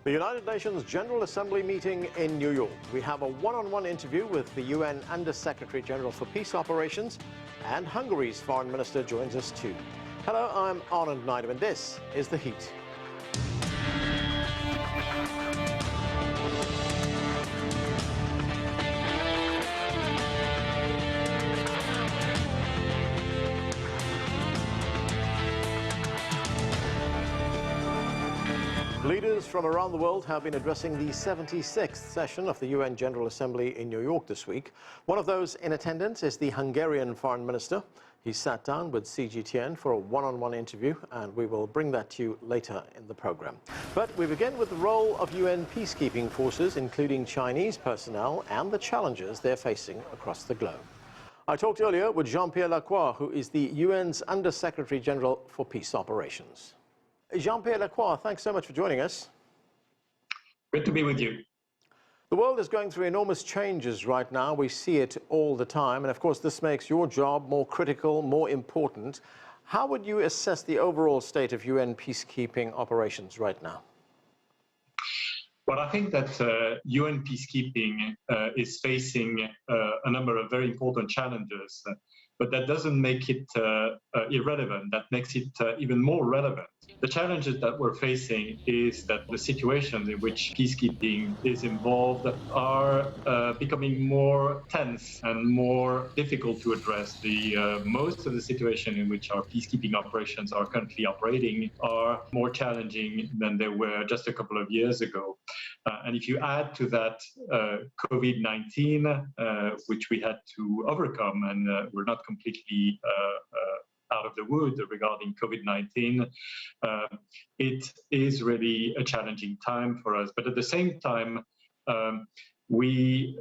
The United Nations General Assembly meeting in New York. We have a one-on-one interview with the UN Under-Secretary General for Peace Operations, and Hungary's Foreign Minister joins us too. Hello, I'm Anand Naidoo, and this is The Heat. Leaders from around the world have been addressing the 76th session of the UN General Assembly in New York this week. One of those in attendance is the Hungarian Foreign Minister. He sat down with CGTN for a one-on-one interview, and we will bring that to you later in the program. But we begin with the role of UN peacekeeping forces, including Chinese personnel, and the challenges they're facing across the globe. I talked earlier with Jean-Pierre Lacroix, who is the UN's Under-Secretary General for Peace Operations. Jean-Pierre Lacroix, thanks so much for joining us. Good to be with you. The world is going through enormous changes right now. We see it all the time. And of course, this makes your job more critical, more important. How would you assess the overall state of UN peacekeeping operations right now? Well, I think that UN peacekeeping is facing a number of very important challenges, but that doesn't make it irrelevant. That makes it even more relevant. The challenges that we're facing is that the situations in which peacekeeping is involved are becoming more tense and more difficult to address. Most of the situations in which our peacekeeping operations are currently operating are more challenging than they were just a couple of years ago. And if you add to that COVID-19, which we had to overcome, and we're not completely out of the wood regarding COVID-19, it is really a challenging time for us. But at the same time, we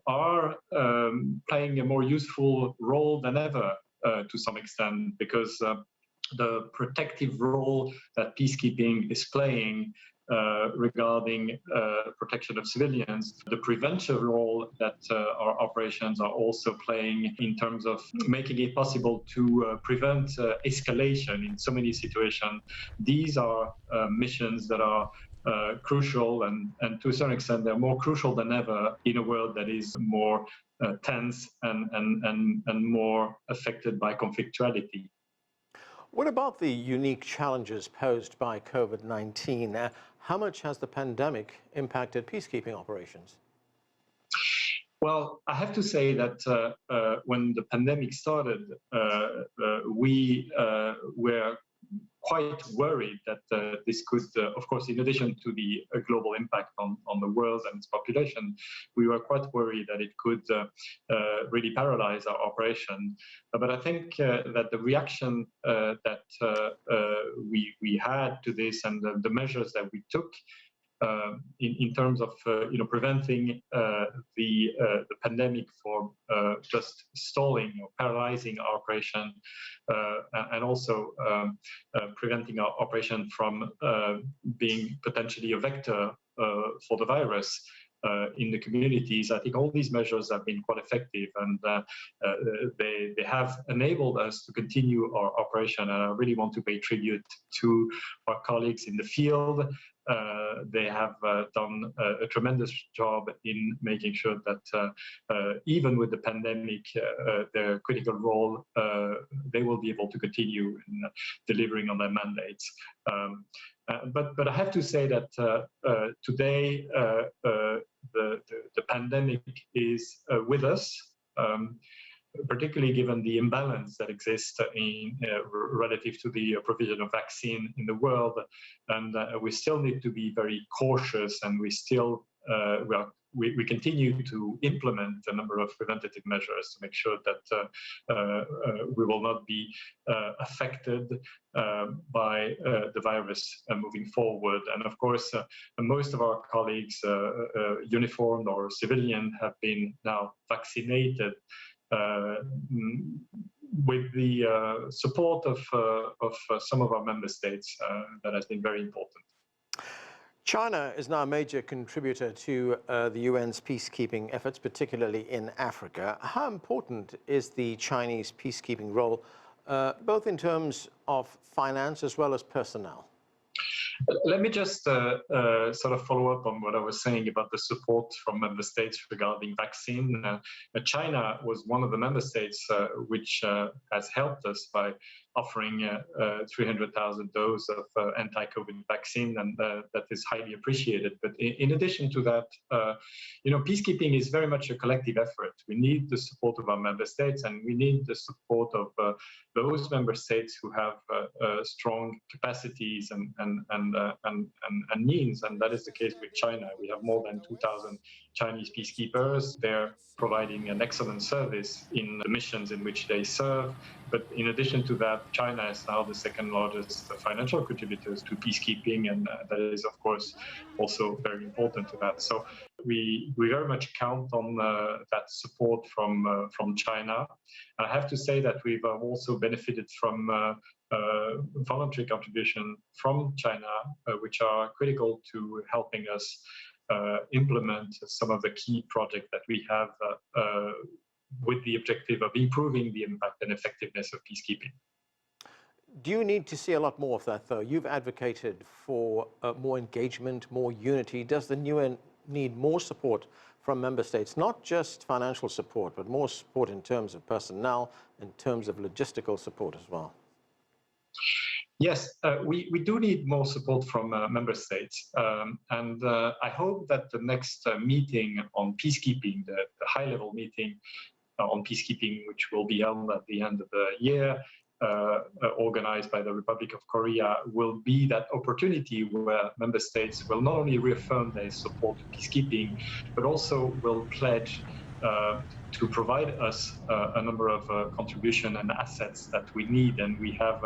are playing a more useful role than ever to some extent, because the protective role that peacekeeping is playing regarding protection of civilians, the prevention role that our operations are also playing in terms of making it possible to prevent escalation in so many situations. These are missions that are crucial, and to a certain extent they're more crucial than ever in a world that is more tense and more affected by conflictuality. What about the unique challenges posed by COVID-19? How much has the pandemic impacted peacekeeping operations? Well, I have to say that when the pandemic started, we were quite worried that this could, of course, in addition to the global impact on the world and its population, we were quite worried that it could really paralyze our operation. But I think that the reaction that we had to this, and the measures that we took in terms of preventing the pandemic from just stalling or paralyzing our operation, and also preventing our operation from being potentially a vector for the virus in the communities. I think all these measures have been quite effective, and they have enabled us to continue our operation. And I really want to pay tribute to our colleagues in the field. They have done a tremendous job in making sure that even with the pandemic, their critical role, they will be able to continue in delivering on their mandates. But I have to say that today the pandemic is with us, particularly given the imbalance that exists relative to the provision of vaccine in the world. And we still need to be very cautious, and we continue to implement a number of preventative measures to make sure that we will not be affected by the virus moving forward. And of course, most of our colleagues, uniformed or civilian, have been now vaccinated with the support of some of our member states. That has been very important. China is now a major contributor to the UN's peacekeeping efforts, particularly in Africa. How important is the Chinese peacekeeping role, both in terms of finance as well as personnel? Let me just sort of follow up on what I was saying about the support from member states regarding vaccine. China was one of the member states which has helped us by offering 300,000 doses of anti-COVID vaccine, and that is highly appreciated. But in addition to that, peacekeeping is very much a collective effort. We need the support of our member states, and we need the support of those member states who have strong capacities and means, and that is the case with China. We have more than 2,000 Chinese peacekeepers. They're providing an excellent service in the missions in which they serve. But in addition to that, China is now the second largest financial contributors to peacekeeping, and that is, of course, also very important to that. So we very much count on that support from China. I have to say that we've also benefited from voluntary contribution from China, which are critical to helping us implement some of the key projects that we have with the objective of improving the impact and effectiveness of peacekeeping. Do you need to see a lot more of that, though? You've advocated for more engagement, more unity. Does the UN need more support from member states, not just financial support, but more support in terms of personnel, in terms of logistical support as well? Yes, we do need more support from member states. And I hope that the next meeting on peacekeeping, the high-level meeting on peacekeeping, which will be held at the end of the year, organized by the Republic of Korea, will be that opportunity where member states will not only reaffirm their support to peacekeeping, but also will pledge to provide us a number of contribution and assets that we need. And we have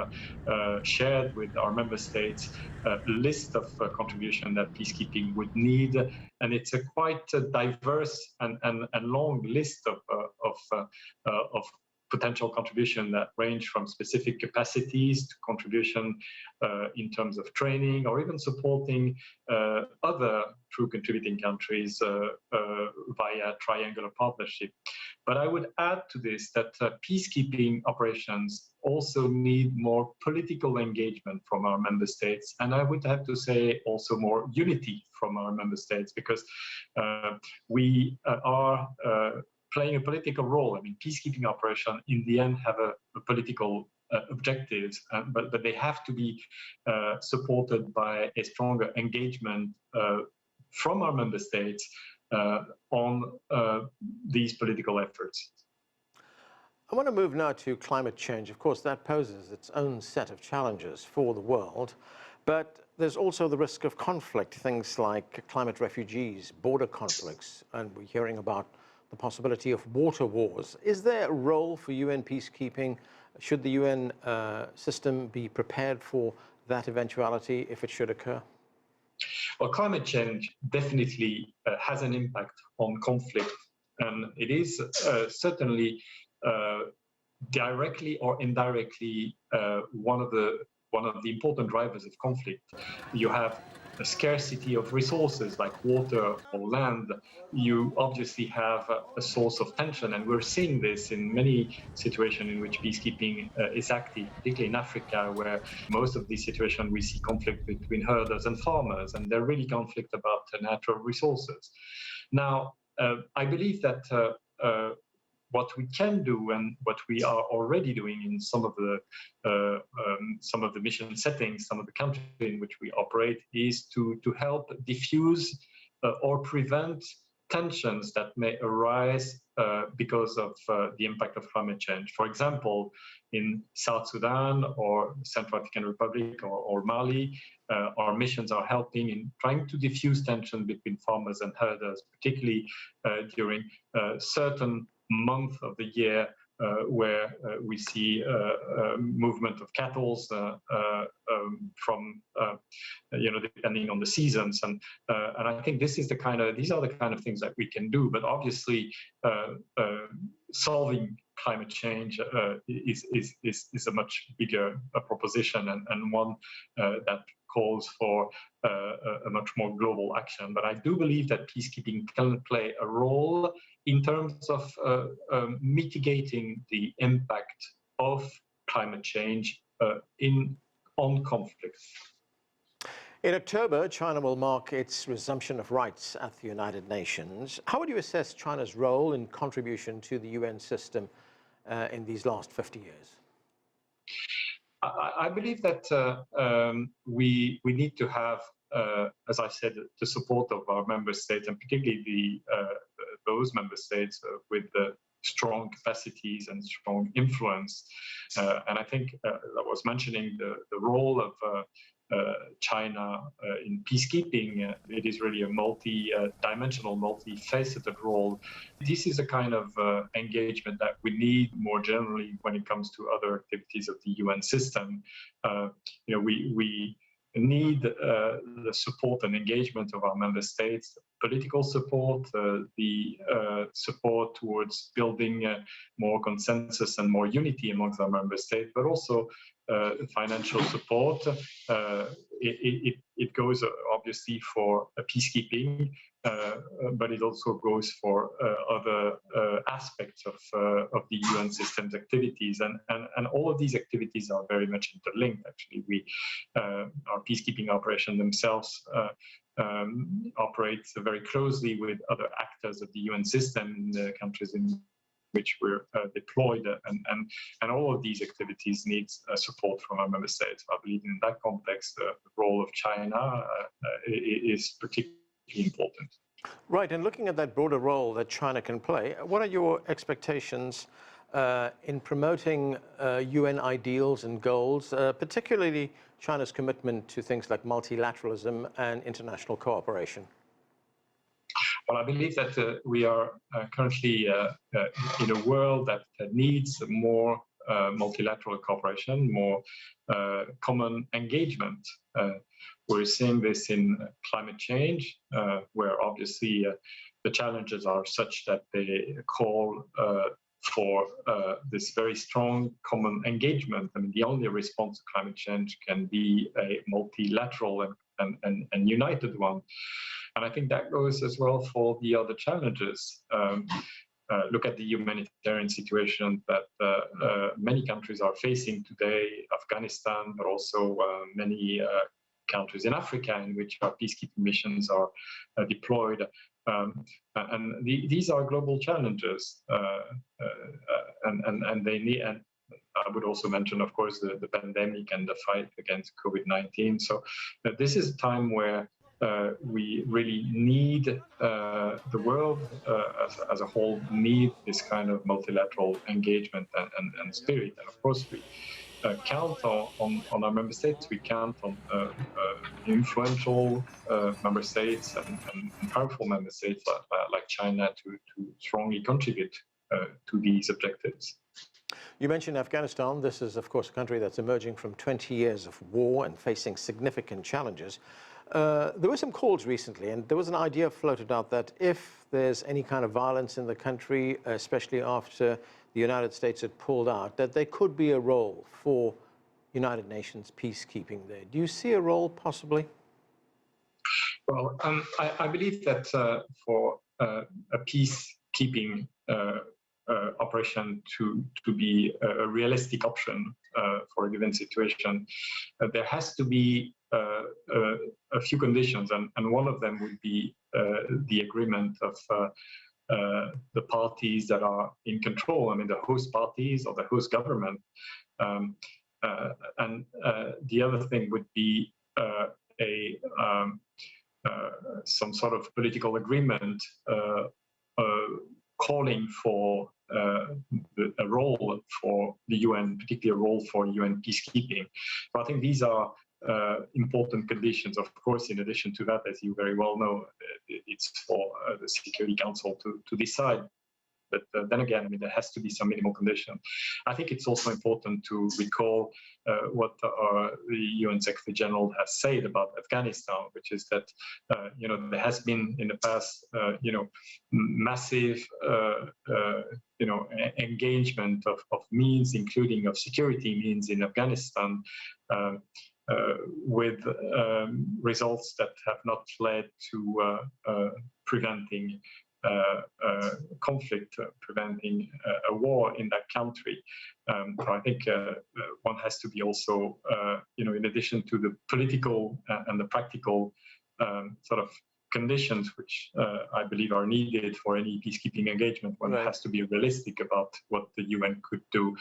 shared with our member states a list of contribution that peacekeeping would need. And it's a quite diverse and long list of potential contribution that range from specific capacities to contribution in terms of training, or even supporting other true contributing countries via triangular partnership. But I would add to this that peacekeeping operations also need more political engagement from our member states, and I would have to say also more unity from our member states, because we are playing a political role. I mean, peacekeeping operations in the end have a political objectives, but they have to be supported by a stronger engagement from our member states on these political efforts. I want to move now to climate change. Of course, that poses its own set of challenges for the world, but there's also the risk of conflict, things like climate refugees, border conflicts, and we're hearing about the possibility of water wars. Is there a role for UN peacekeeping? Should the UN system be prepared for that eventuality if it should occur? Well, climate change definitely has an impact on conflict, and it is certainly directly or indirectly one of the important drivers of conflict. You have a scarcity of resources like water or land. You obviously have a source of tension, and we're seeing this in many situations in which peacekeeping is active, particularly in Africa, where most of these situations we see conflict between herders and farmers, and they're really conflict about natural resources. Now, I believe that what we can do, and what we are already doing in some of the mission settings, some of the countries in which we operate, is to help diffuse or prevent tensions that may arise because of the impact of climate change. For example, in South Sudan or Central African Republic or Mali, our missions are helping in trying to diffuse tension between farmers and herders, particularly during certain month of the year where we see movement of cattle from depending on the seasons, and I think these are the kind of things that we can do. But obviously, solving climate change is a much bigger proposition, and one that calls for a much more global action. But I do believe that peacekeeping can play a role in terms of mitigating the impact of climate change on conflict. In October, China will mark its resumption of rights at the United Nations. How would you assess China's role and contribution to the UN system in these last 50 years? I believe that we need to have, as I said, the support of our member states, and particularly those member states with the strong capacities and strong influence. And I think I was mentioning the role of China in peacekeeping. It is really a multi-dimensional, multi-faceted role. This is a kind of engagement that we need more generally when it comes to other activities of the UN system. We need the support and engagement of our member states, political support, the support towards building more consensus and more unity amongst our member states, but also financial support. It goes obviously for peacekeeping, but it also goes for other aspects of the UN system's activities, and all of these activities are very much interlinked. Actually, our peacekeeping operation themselves operates very closely with other actors of the UN system in the countries in which we're deployed, and all of these activities needs support from our member states. I believe in that context, the role of China is particularly important. Right, and looking at that broader role that China can play, what are your expectations in promoting UN ideals and goals, particularly China's commitment to things like multilateralism and international cooperation? Well, I believe that we are currently in a world that needs more multilateral cooperation, more common engagement. We're seeing this in climate change, where obviously the challenges are such that they call for this very strong common engagement. I mean, the only response to climate change can be a multilateral and united one. And I think that goes as well for the other challenges. Look at the humanitarian situation that many countries are facing today, Afghanistan, but also many countries in Africa in which our peacekeeping missions are deployed. And these are global challenges, and they need. And I would also mention, of course, the pandemic and the fight against COVID-19. So this is a time where we really need the world as a whole need this kind of multilateral engagement and spirit. And of course, we count on our member states. We count on influential member states and powerful member states like China to strongly contribute to these objectives. You mentioned Afghanistan. This is, of course, a country that's emerging from 20 years of war and facing significant challenges. There were some calls recently, and there was an idea floated out that if there's any kind of violence in the country, especially after the United States had pulled out, that there could be a role for United Nations peacekeeping there. Do you see a role possibly? Well, I believe that for a peacekeeping operation to be a realistic option for a given situation, there has to be a few conditions, and one of them would be the agreement of the parties that are in control. I mean, the host parties or the host government, and the other thing would be some sort of political agreement calling for a role for the UN, particularly a role for UN peacekeeping. So I think these are important conditions. Of course, in addition to that, as you very well know, it's for the Security Council to decide. But then again, I mean, there has to be some minimal condition. I think it's also important to recall what the UN Secretary General has said about Afghanistan, which is that there has been in the past massive engagement of means, including of security means in Afghanistan, with results that have not led to preventing conflict, preventing a war in that country. So I think one has to be also, in addition to the political and the practical sort of conditions which I believe are needed for any peacekeeping engagement, one has to be realistic about what the UN could do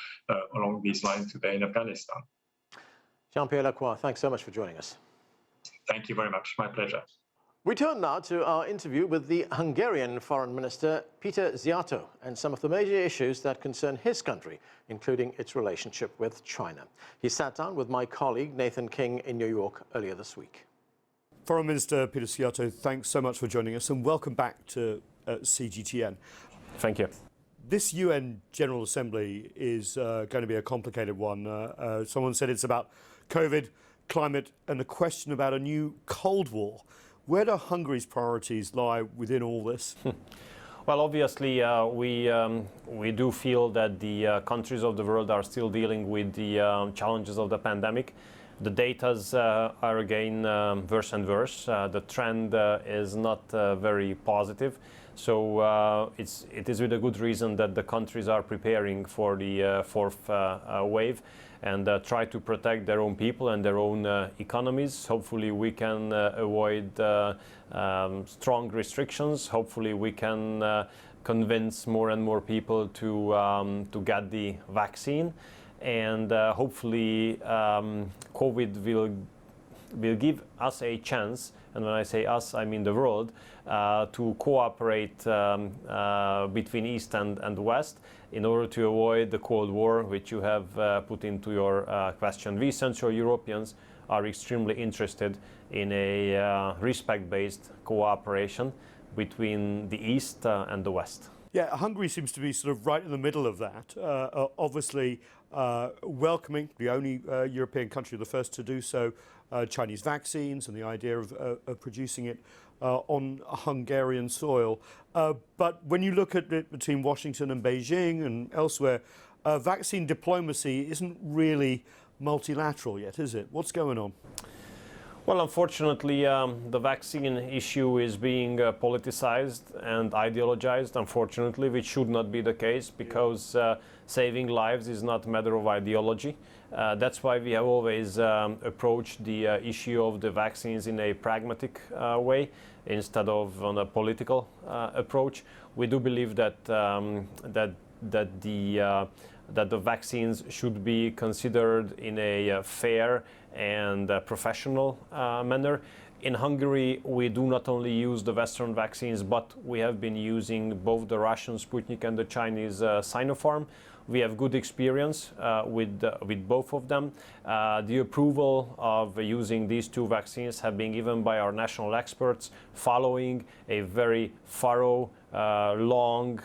along these lines today in Afghanistan. Jean-Pierre Lacroix, thanks so much for joining us. Thank you very much. My pleasure. We turn now to our interview with the Hungarian Foreign Minister, Peter Szijjarto, and some of the major issues that concern his country, including its relationship with China. He sat down with my colleague, Nathan King, in New York earlier this week. Foreign Minister Peter Szijjarto, thanks so much for joining us and welcome back to CGTN. Thank you. This UN General Assembly is going to be a complicated one. Someone said it's about COVID, climate and the question about a new Cold War. Where do Hungary's priorities lie within all this? Well, obviously, we do feel that the countries of the world are still dealing with the challenges of the pandemic. The data are again worse and worse. The trend is not very positive. So it is with a good reason that the countries are preparing for the fourth wave and try to protect their own people and their own economies. Hopefully we can avoid strong restrictions. Hopefully we can convince more and more people to get the vaccine. And hopefully COVID will give us a chance, and when I say us, I mean the world, to cooperate between East and West in order to avoid the Cold War, which you have put into your question. We Central Europeans are extremely interested in a respect-based cooperation between the East and the West. Yeah, Hungary seems to be sort of right in the middle of that. Obviously welcoming, the only European country, the first to do so, Chinese vaccines and the idea of producing it on Hungarian soil. But when you look at it between Washington and Beijing and elsewhere, vaccine diplomacy isn't really multilateral yet, is it? What's going on? Well, unfortunately, the vaccine issue is being politicized and ideologized, unfortunately, which should not be the case, because saving lives is not a matter of ideology. That's why we have always approached the issue of the vaccines in a pragmatic way instead of on a political approach. We do believe that the vaccines should be considered in a fair and professional manner. In Hungary, we do not only use the Western vaccines, but we have been using both the Russian Sputnik and the Chinese Sinopharm. We have good experience with both of them. The approval of using these two vaccines have been given by our national experts following a very thorough, long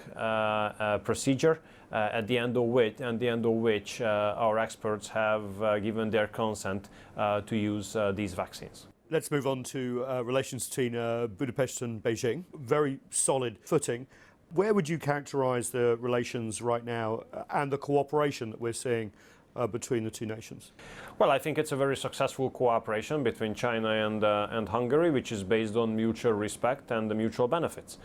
procedure. At the end of which our experts have given their consent to use these vaccines. Let's move on to relations between Budapest and Beijing. Very solid footing. Where would you characterize the relations right now and the cooperation that we're seeing between the two nations? Well, I think it's a very successful cooperation between China and Hungary, which is based on mutual respect and the mutual benefits.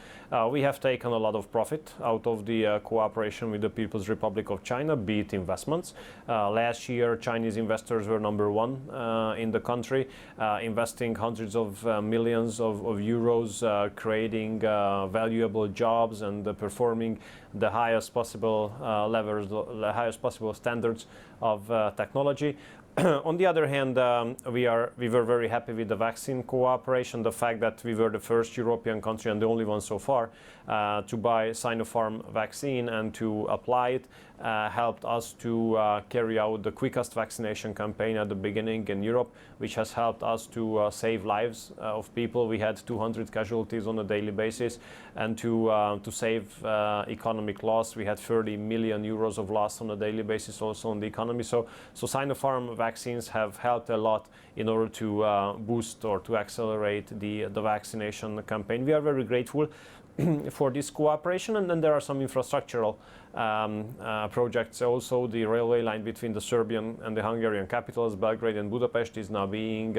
We have taken a lot of profit out of the cooperation with the People's Republic of China, be it investments. Last year, Chinese investors were #1 in the country, investing hundreds of millions of euros, creating valuable jobs and performing the highest possible levels, the highest possible standards of technology. On the other hand, we were very happy with the vaccine cooperation. The fact that we were the first European country and the only one so far to buy Sinopharm vaccine and to apply it helped us to carry out the quickest vaccination campaign at the beginning in Europe, which has helped us to save lives of people. We had 200 casualties on a daily basis, and to save economic loss, we had 30 million euros of loss on a daily basis also on the economy. So Sinopharm vaccines have helped a lot in order to boost or to accelerate the vaccination campaign. We are very grateful. for this cooperation. And then there are some infrastructural projects. Also, the railway line between the Serbian and the Hungarian capitals, Belgrade and Budapest, is now being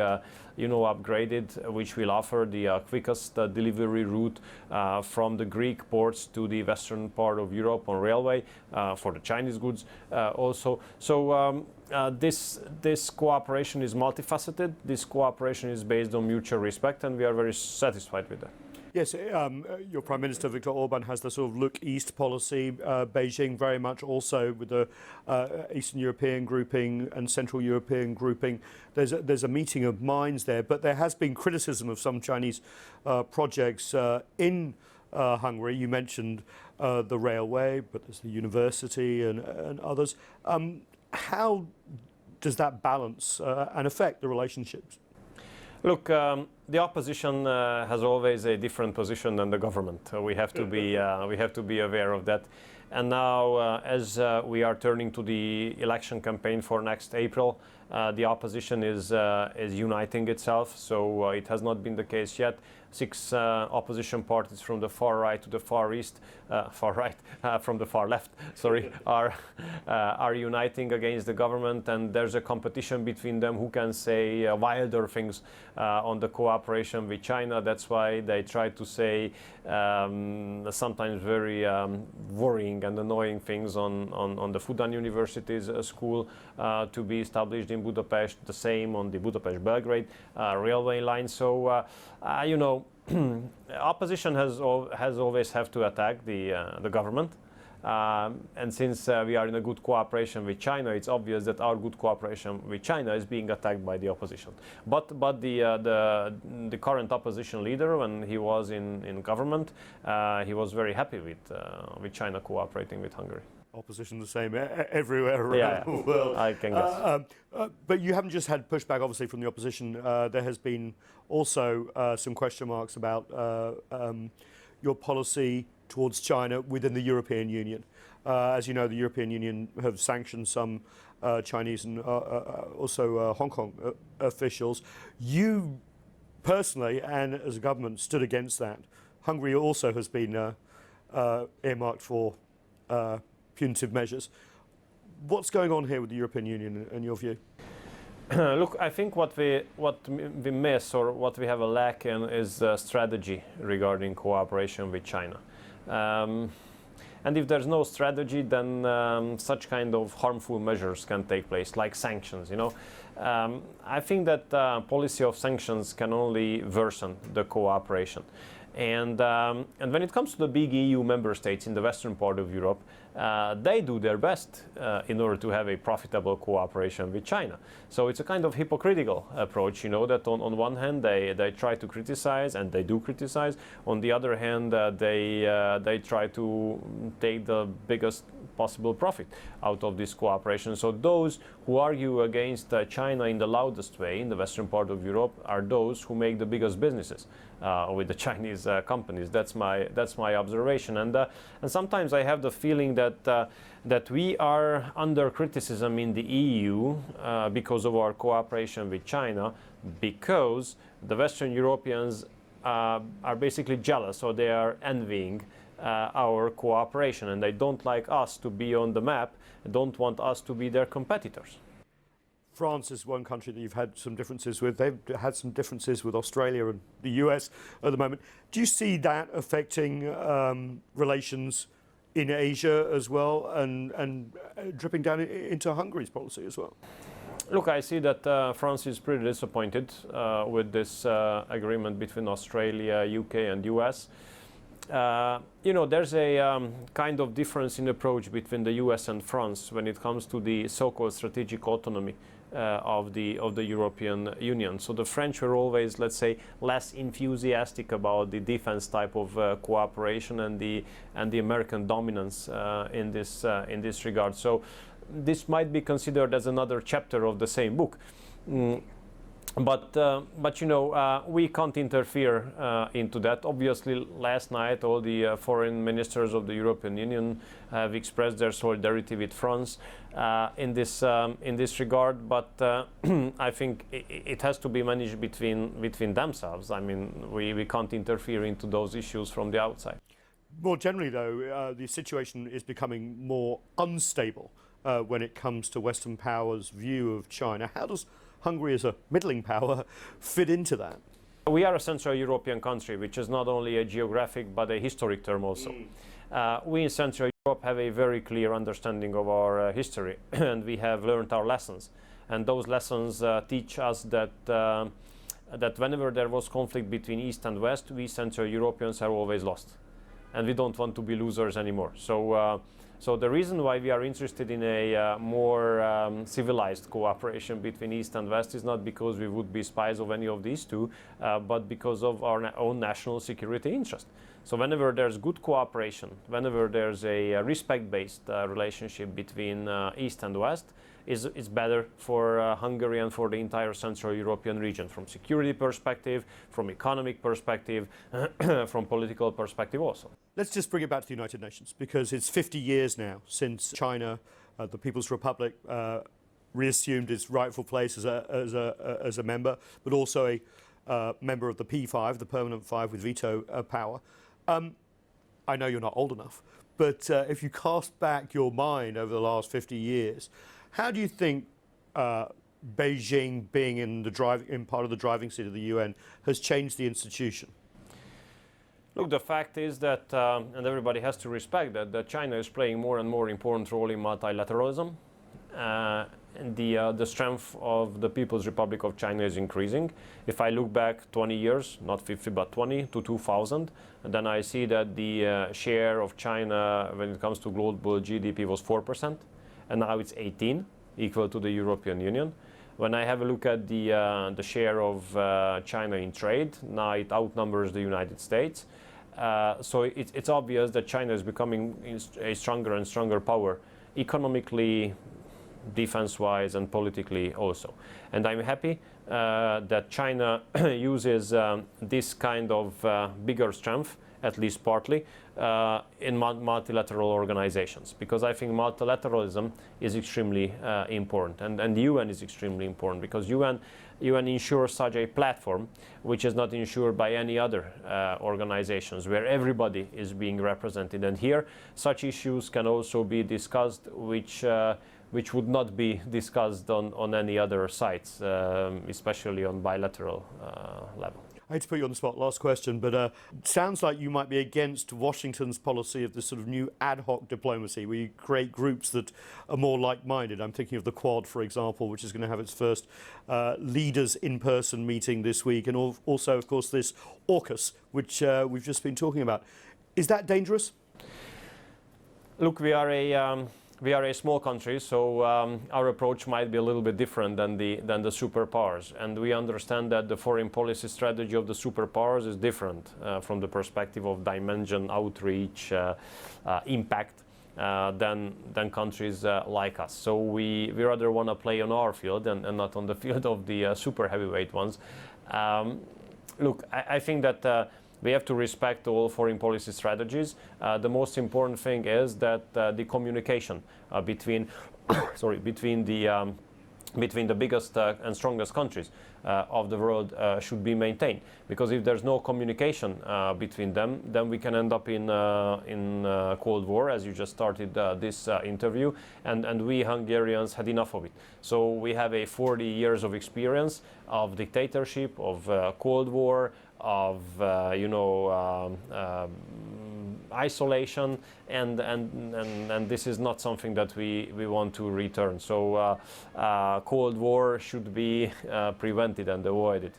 upgraded, which will offer the quickest delivery route from the Greek ports to the western part of Europe on railway for the Chinese goods also. So this cooperation is multifaceted. This cooperation is based on mutual respect, and we are very satisfied with that. Yes, your Prime Minister Viktor Orban has the sort of look east policy. Beijing very much also with the Eastern European grouping and Central European grouping. There's a meeting of minds there, but there has been criticism of some Chinese projects in Hungary. You mentioned the railway, but there's the university and others. How does that balance and affect the relationships? Look, the opposition has always a different position than the government. We have to be aware of that. And now, as we are turning to the election campaign for next April, the opposition is uniting itself. So it has not been the case yet. 6 opposition parties from the far right to the far east, from the far left, sorry, are uniting against the government, and there's a competition between them who can say wilder things on the cooperation with China. That's why they try to say sometimes very worrying and annoying things on the Fudan University's school to be established in Budapest, the same on the Budapest-Belgrade railway line. So, opposition has always have to attack the government, and since we are in a good cooperation with China, it's obvious that our good cooperation with China is being attacked by the opposition. But the current opposition leader, when he was in government, he was very happy with China cooperating with Hungary. Opposition the same everywhere around the world. I can guess. But you haven't just had pushback, obviously, from the opposition. There has been also some question marks about your policy towards China within the European Union. As you know, the European Union have sanctioned some Chinese and also Hong Kong officials. You personally, and as a government, stood against that. Hungary also has been earmarked for punitive measures. What's going on here with the European Union in your view? Look, I think what we miss, or what we have a lack in, is strategy regarding cooperation with China. And if there's no strategy, then such kind of harmful measures can take place, like sanctions. I think that policy of sanctions can only worsen the cooperation. And when it comes to the big EU member states in the western part of Europe, they do their best in order to have a profitable cooperation with China. So it's a kind of hypocritical approach, that on one hand they try to criticize, and they do criticize. On the other hand, they try to take the biggest possible profit out of this cooperation. So those who argue against China in the loudest way in the western part of Europe are those who make the biggest businesses with the Chinese companies. That's my observation, and sometimes I have the feeling that we are under criticism in the EU because of our cooperation with China, because the Western Europeans are basically jealous, or they are envying our cooperation, and they don't like us to be on the map, don't want us to be their competitors. France is one country that you've had some differences with. They've had some differences with Australia and the US at the moment. Do you see that affecting relations in Asia as well, and dripping down into Hungary's policy as well? Look, I see that France is pretty disappointed with this agreement between Australia, UK and US. There's a kind of difference in approach between the US and France when it comes to the so-called strategic autonomy of the European Union. So the French were always, let's say, less enthusiastic about the defense type of cooperation and the American dominance in this regard. So this might be considered as another chapter of the same book. But we can't interfere into that. Obviously, last night all the foreign ministers of the European Union have expressed their solidarity with France in this regard. But I think it has to be managed between themselves. I mean, we can't interfere into those issues from the outside. More generally, though, the situation is becoming more unstable when it comes to Western powers' view of China. How does Hungary, as a middling power, fit into that? We are a Central European country, which is not only a geographic but a historic term also. We in Central Europe have a very clear understanding of our history, and we have learned our lessons. And those lessons teach us that that whenever there was conflict between East and West, we Central Europeans are always lost. And we don't want to be losers anymore. So the reason why we are interested in a more civilized cooperation between East and West is not because we would be spies of any of these two, but because of our own national security interest. So whenever there's good cooperation, whenever there's a respect-based relationship between East and West, is better for Hungary and for the entire Central European region, from security perspective, from economic perspective, from political perspective also. Let's just bring it back to the United Nations, because it's 50 years now since China, the People's Republic, reassumed its rightful place as a member, but also a member of the P5, the Permanent Five with veto power. I know you're not old enough, but if you cast back your mind over the last 50 years, how do you think Beijing being in part of the driving seat of the UN has changed the institution? Look, the fact is that, and everybody has to respect that China is playing more and more important role in multilateralism. And the strength of the People's Republic of China is increasing. If I look back 20 years, not 50 but 20 to 2000, and then I see that the share of China when it comes to global GDP was 4%, and now it's 18, equal to the European Union. When I have a look at the share of China in trade, now it outnumbers the United States. So it's obvious that China is becoming a stronger and stronger power, economically, defense-wise, and politically also. And I'm happy that China uses this kind of bigger strength, at least partly, in multilateral organizations, because I think multilateralism is extremely important, and the UN is extremely important, because UN ensures such a platform which is not ensured by any other organizations, where everybody is being represented. And here such issues can also be discussed which would not be discussed on any other sites, especially on bilateral level. I hate to put you on the spot, last question, but it sounds like you might be against Washington's policy of this sort of new ad hoc diplomacy, where you create groups that are more like-minded. I'm thinking of the Quad, for example, which is going to have its first leaders in-person meeting this week, and also, of course, this AUKUS, which we've just been talking about. Is that dangerous? Look, we are a small country, so our approach might be a little bit different than the superpowers, and we understand that the foreign policy strategy of the superpowers is different from the perspective of dimension, outreach, impact than countries like us. So we rather want to play on our field and not on the field of the super heavyweight ones. Look, I think that we have to respect all foreign policy strategies. The most important thing is that the communication between the biggest and strongest countries of the world should be maintained. Because if there's no communication between them, then we can end up in Cold War, as you just started this interview, and we Hungarians had enough of it. So we have a 40 years of experience of dictatorship, of Cold War, of isolation, and this is not something that we want to return. So Cold War should be prevented and avoided.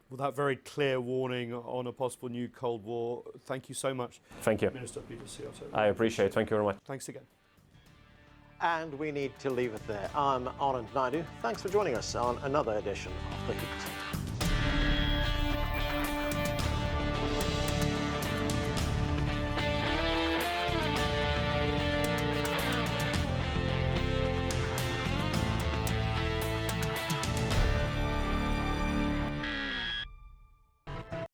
With that very clear warning on a possible new Cold War, thank you so much. Thank you. Minister Peter Szijjarto. I appreciate it. Thank you very much. Thanks again. And we need to leave it there. I'm Anand Naidoo. Thanks for joining us on another edition of The Heat.